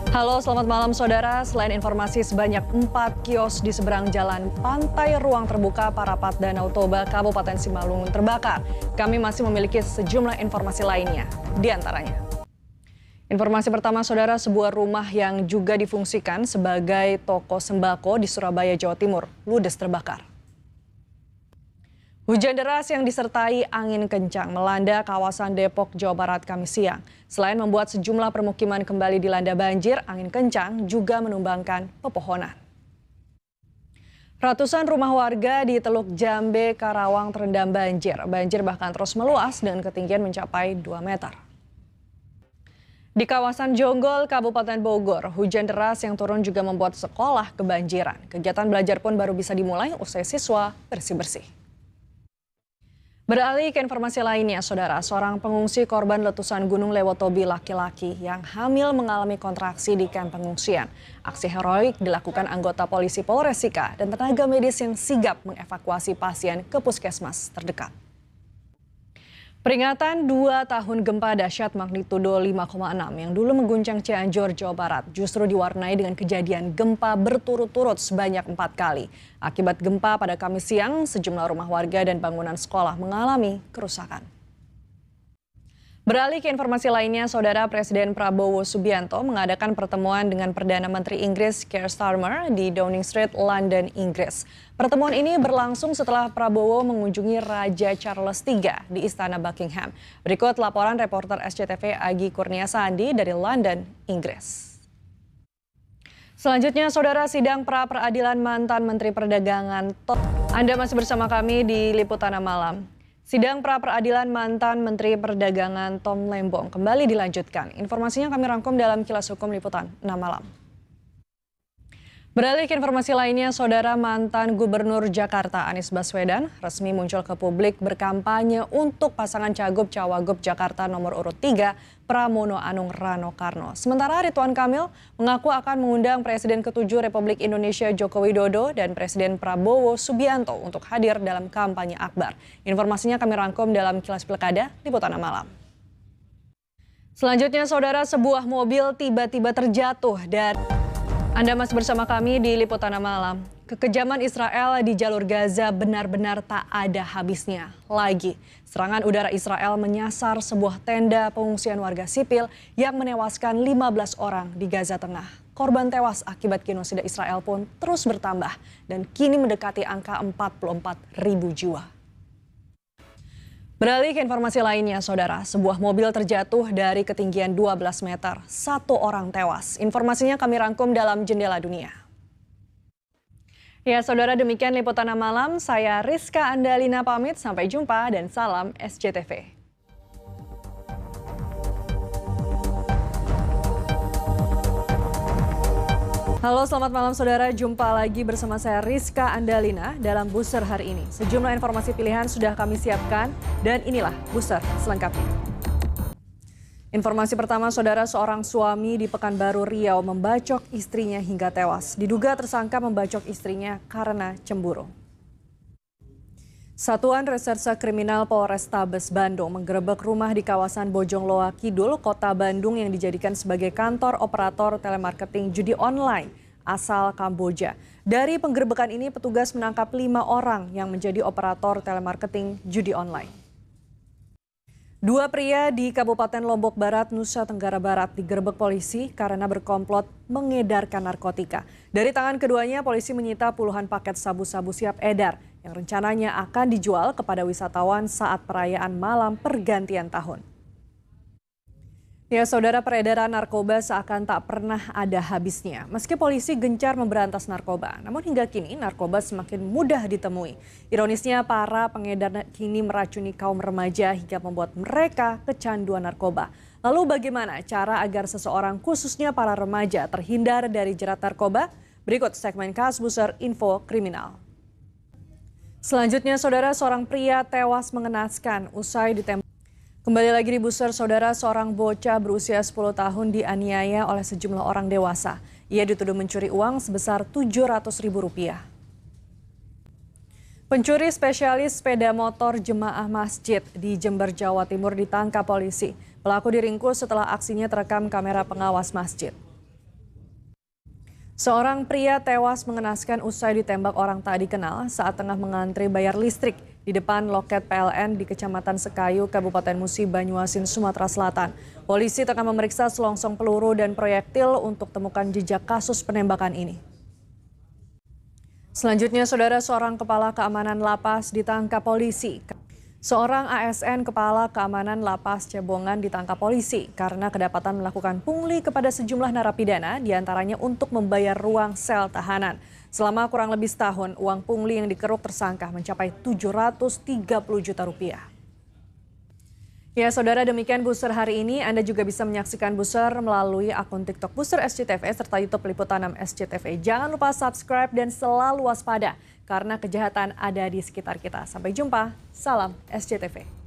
Halo, selamat malam saudara. Selain informasi sebanyak 4 kios di seberang jalan pantai ruang terbuka Parapat Danau Toba, Kabupaten Simalungun terbakar, kami masih memiliki sejumlah informasi lainnya. Di antaranya, informasi pertama saudara, sebuah rumah yang juga difungsikan sebagai toko sembako di Surabaya, Jawa Timur, ludes terbakar. Hujan deras yang disertai angin kencang melanda kawasan Depok, Jawa Barat Kamis siang. Selain membuat sejumlah permukiman kembali dilanda banjir, angin kencang juga menumbangkan pepohonan. Ratusan rumah warga di Teluk Jambe, Karawang terendam banjir. Banjir bahkan terus meluas dengan ketinggian mencapai 2 meter. Di kawasan Jonggol, Kabupaten Bogor, hujan deras yang turun juga membuat sekolah kebanjiran. Kegiatan belajar pun baru bisa dimulai usai siswa bersih-bersih. Beralih ke informasi lainnya, saudara, seorang pengungsi korban letusan Gunung Lewotobi laki-laki yang hamil mengalami kontraksi di kamp pengungsian. Aksi heroik dilakukan anggota polisi Polres Sika dan tenaga medis yang sigap mengevakuasi pasien ke puskesmas terdekat. Peringatan 2 tahun gempa dahsyat magnitudo 5,6 yang dulu mengguncang Cianjur, Jawa Barat justru diwarnai dengan kejadian gempa berturut-turut sebanyak 4 kali. Akibat gempa pada Kamis siang, sejumlah rumah warga dan bangunan sekolah mengalami kerusakan. Beralih ke informasi lainnya, saudara, Presiden Prabowo Subianto mengadakan pertemuan dengan Perdana Menteri Inggris Keir Starmer di Downing Street, London, Inggris. Pertemuan ini berlangsung setelah Prabowo mengunjungi Raja Charles III di Istana Buckingham. Berikut laporan reporter SCTV Agi Kurniasandi dari London, Inggris. Selanjutnya, saudara, sidang pra-peradilan mantan Menteri Perdagangan. Anda masih bersama kami di Liputan Malam. Sidang pra-peradilan mantan Menteri Perdagangan Tom Lembong kembali dilanjutkan. Informasinya kami rangkum dalam Kilas Hukum Liputan 6 Malam. Beralih ke informasi lainnya, saudara, mantan Gubernur Jakarta Anies Baswedan resmi muncul ke publik berkampanye untuk pasangan Cagup-Cawagup Jakarta nomor urut 3 Pramono Anung Rano Karno. Sementara Ridwan Kamil mengaku akan mengundang Presiden ke-7 Republik Indonesia Joko Widodo dan Presiden Prabowo Subianto untuk hadir dalam kampanye akbar. Informasinya kami rangkum dalam Kilas Pilkada Liputan Malam. Selanjutnya, saudara, sebuah mobil tiba-tiba terjatuh dan Anda masih bersama kami di Liputan Malam. Kekejaman Israel di jalur Gaza benar-benar tak ada habisnya. Lagi, serangan udara Israel menyasar sebuah tenda pengungsian warga sipil yang menewaskan 15 orang di Gaza Tengah. Korban tewas akibat genosida Israel pun terus bertambah dan kini mendekati angka 44.000 jiwa. Beralih ke informasi lainnya, saudara, sebuah mobil terjatuh dari ketinggian 12 meter. 1 orang tewas. Informasinya kami rangkum dalam Jendela Dunia. Ya, saudara, demikian Liputan Malam. Saya Rizka Andalina pamit. Sampai jumpa dan salam SCTV. Halo, selamat malam saudara. Jumpa lagi bersama saya Rizka Andalina dalam Buser hari ini. Sejumlah informasi pilihan sudah kami siapkan dan inilah Buser selengkapnya. Informasi pertama, saudara, seorang suami di Pekanbaru Riau membacok istrinya hingga tewas. Diduga tersangka membacok istrinya karena cemburu. Satuan Reserse Kriminal Polrestabes Bandung menggerebek rumah di kawasan Bojongloa Kidul, Kota Bandung yang dijadikan sebagai kantor operator telemarketing judi online asal Kamboja. Dari penggerebekan ini, petugas menangkap 5 orang yang menjadi operator telemarketing judi online. 2 pria di Kabupaten Lombok Barat, Nusa Tenggara Barat digerebek polisi karena berkomplot mengedarkan narkotika. Dari tangan keduanya, polisi menyita puluhan paket sabu-sabu siap edar yang rencananya akan dijual kepada wisatawan saat perayaan malam pergantian tahun. Ya, saudara, peredaran narkoba seakan tak pernah ada habisnya. Meski polisi gencar memberantas narkoba, namun hingga kini narkoba semakin mudah ditemui. Ironisnya, para pengedar kini meracuni kaum remaja hingga membuat mereka kecanduan narkoba. Lalu bagaimana cara agar seseorang, khususnya para remaja, terhindar dari jerat narkoba? Berikut segmen Kas Buser Info Kriminal. Selanjutnya, saudara, seorang pria tewas mengenaskan usai ditembak. Kembali lagi di Buser, saudara, seorang bocah berusia 10 tahun dianiaya oleh sejumlah orang dewasa. Ia dituduh mencuri uang sebesar Rp700.000. Pencuri spesialis sepeda motor jemaah masjid di Jember, Jawa Timur ditangkap polisi. Pelaku diringkus setelah aksinya terekam kamera pengawas masjid. Seorang pria tewas mengenaskan usai ditembak orang tak dikenal saat tengah mengantri bayar listrik di depan loket PLN di Kecamatan Sekayu, Kabupaten Musi, Banyuasin, Sumatera Selatan. Polisi tengah memeriksa selongsong peluru dan proyektil untuk temukan jejak kasus penembakan ini. Selanjutnya, saudara, seorang kepala keamanan lapas ditangkap polisi. Seorang ASN kepala keamanan lapas Cebongan ditangkap polisi karena kedapatan melakukan pungli kepada sejumlah narapidana, diantaranya untuk membayar ruang sel tahanan. Selama kurang lebih setahun, uang pungli yang dikeruk tersangka mencapai 730 juta rupiah. Ya, saudara, demikian Buser hari ini. Anda juga bisa menyaksikan Buser melalui akun TikTok Buser SCTV serta YouTube Liputan 6 SCTV. Jangan lupa subscribe dan selalu waspada karena kejahatan ada di sekitar kita. Sampai jumpa, salam SCTV.